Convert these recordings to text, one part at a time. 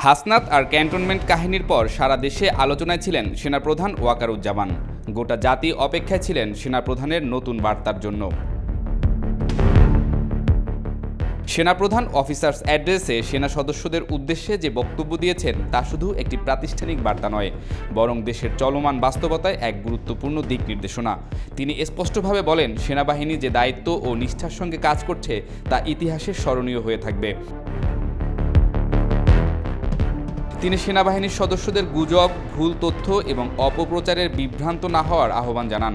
হাসনাত আর cantonment কাহিনীর পর সারা দেশে আলোচনায় ছিলেন সেনাপ্রধান ওয়াকারুজ্জামান। গোটা জাতি অপেক্ষায় ছিলেন সেনাপ্রধানের নতুন বার্তার জন্য। সেনাপ্রধান অফিসার্স অ্যাড্রেসে সেনা সদস্যদের উদ্দেশ্যে যে বক্তব্য দিয়েছেন তা শুধু একটি প্রাতিষ্ঠানিক বার্তা নয়, বরং দেশের চলমান বাস্তবতায় এক গুরুত্বপূর্ণ দিক নির্দেশনা। তিনি স্পষ্টভাবে বলেন, সেনাবাহিনী যে দায়িত্ব ও নিষ্ঠার সঙ্গে কাজ করছে তা ইতিহাসে স্মরণীয় হয়ে থাকবে। তিনি সেনাবাহিনীর সদস্যদের গুজব, ভুল তথ্য এবং অপপ্রচারের বিভ্রান্ত না হওয়ার আহ্বান জানান।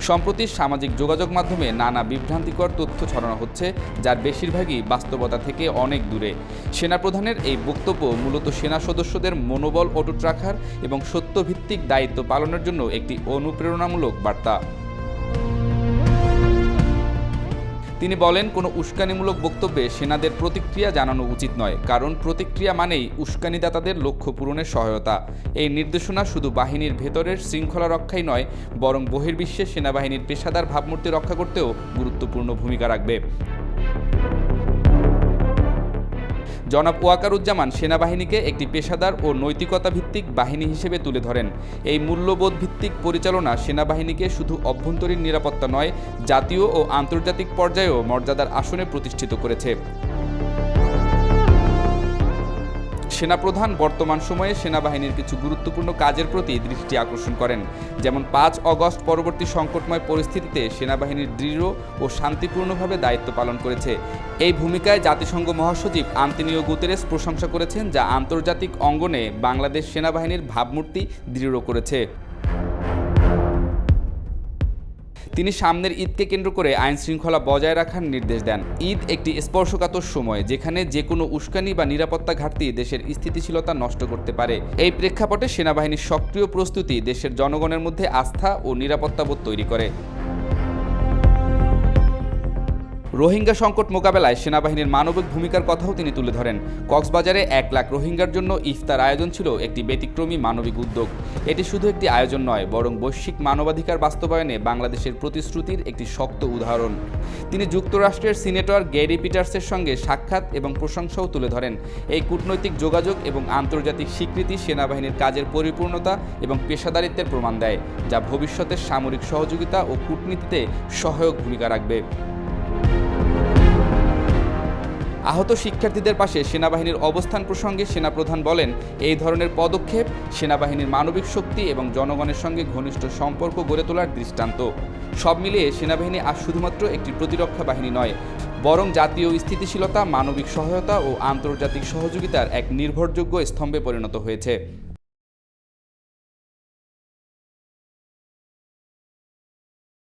সম্প্রতি সামাজিক যোগাযোগ মাধ্যমে নানা বিভ্রান্তিকর তথ্য ছড়ানো হচ্ছে, যার বেশিরভাগই বাস্তবতা থেকে অনেক দূরে। সেনাপ্রধানের এই বক্তব্য মূলত সেনা সদস্যদের মনোবল অটুট রাখার এবং সত্যভিত্তিক দায়িত্ব পালনের জন্য একটি অনুপ্রেরণামূলক বার্তা। তিনি বলেন, কোনো উস্কানিমূলক বক্তব্যে সেনাদের প্রতিক্রিয়া জানানো উচিত নয়, কারণ প্রতিক্রিয়া মানেই উস্কানিদাতাদের লক্ষ্য পূরণের সহায়তা। এই নির্দেশনা শুধু বাহিনীর ভেতরের শৃঙ্খলা রক্ষাই নয়, বরং বহির্বিশ্বে সেনাবাহিনীর পেশাদার ভাবমূর্তি রক্ষা করতেও গুরুত্বপূর্ণ ভূমিকা রাখবে। জনাব ওয়াকারুজ্জামান সেনাবাহিনীকে একটি পেশাদার ও নৈতিকতা ভিত্তিক বাহিনী হিসেবে তুলে ধরেন। এই মূল্যবোধ ভিত্তিক পরিচালনা সেনাবাহিনীকে শুধু অভ্যন্তরীণ নিরাপত্তা নয়, জাতীয় ও আন্তর্জাতিক পর্যায়েও মর্যাদার আসনে প্রতিষ্ঠিত করেছে। সেনাপ্রধান বর্তমান সময়ে সেনাবাহিনীর কিছু গুরুত্বপূর্ণ কাজের প্রতি দৃষ্টি আকর্ষণ করেন। যেমন 5 অগস্ট পরবর্তী সংকটময় পরিস্থিতিতে সেনাবাহিনীর দৃঢ় ও শান্তিপূর্ণভাবে দায়িত্ব পালন করেছে। এই ভূমিকায় জাতিসংঘ মহাসচিব আন্তোনিও গুতেরেস প্রশংসা করেছেন, যা আন্তর্জাতিক অঙ্গনে বাংলাদেশ সেনাবাহিনীর ভাবমূর্তি দৃঢ় করেছে। তিনি সামনের ঈদকে কেন্দ্র করে আইন শৃঙ্খলা বজায় রাখার নির্দেশ দেন। ঈদ একটি স্পর্শকাতর সময়, যেখানে যে কোনো উস্কানি বা নিরাপত্তা ঘাটতি দেশের স্থিতিশীলতা নষ্ট করতে পারে। এই প্রেক্ষাপটে সেনাবাহিনীর সক্রিয় প্রস্তুতি দেশের জনগণের মধ্যে আস্থা ও নিরাপত্তাবোধ তৈরি করে। রোহিঙ্গা সংকট মোকাবেলায় সেনাবাহিনীর মানবিক ভূমিকার কথাও তিনি তুলে ধরেন। কক্সবাজারে 1 লাখ রোহিঙ্গার জন্য ইফতার আয়োজন ছিল একটি ব্যতিক্রমী মানবিক উদ্যোগ। এটি শুধু একটি আয়োজন নয়, বরং বৈশ্বিক মানবাধিকার বাস্তবায়নে বাংলাদেশের প্রতিশ্রুতির একটি শক্ত উদাহরণ। তিনি যুক্তরাষ্ট্রের সিনেটর গ্যারি পিটার্সের সঙ্গে সাক্ষাৎ এবং প্রশংসাও তুলে ধরেন। এই কূটনৈতিক যোগাযোগ এবং আন্তর্জাতিক স্বীকৃতি সেনাবাহিনীর কাজের পরিপূর্ণতা এবং পেশাদারিত্বের প্রমাণ দেয়, যা ভবিষ্যতের সামরিক সহযোগিতা ও কূটনীতিতে সহায়ক ভূমিকা রাখবে। আহত শিক্ষার্থীদের পাশে সেনাবাহিনীর অবস্থান প্রসঙ্গে সেনাপ্রধান বলেন, এই ধরনের পদক্ষেপ সেনাবাহিনীর মানবিক শক্তি এবং জনগণের সঙ্গে ঘনিষ্ঠ সম্পর্ক গড়ে তোলার দৃষ্টান্ত। সব মিলিয়ে সেনাবাহিনী আজ শুধুমাত্র একটি প্রতিরক্ষা বাহিনী নয়, বরং জাতীয় স্থিতিশীলতা, মানবিক সহায়তা ও আন্তর্জাতিক সহযোগিতার এক নির্ভরযোগ্য স্তম্ভে পরিণত হয়েছে।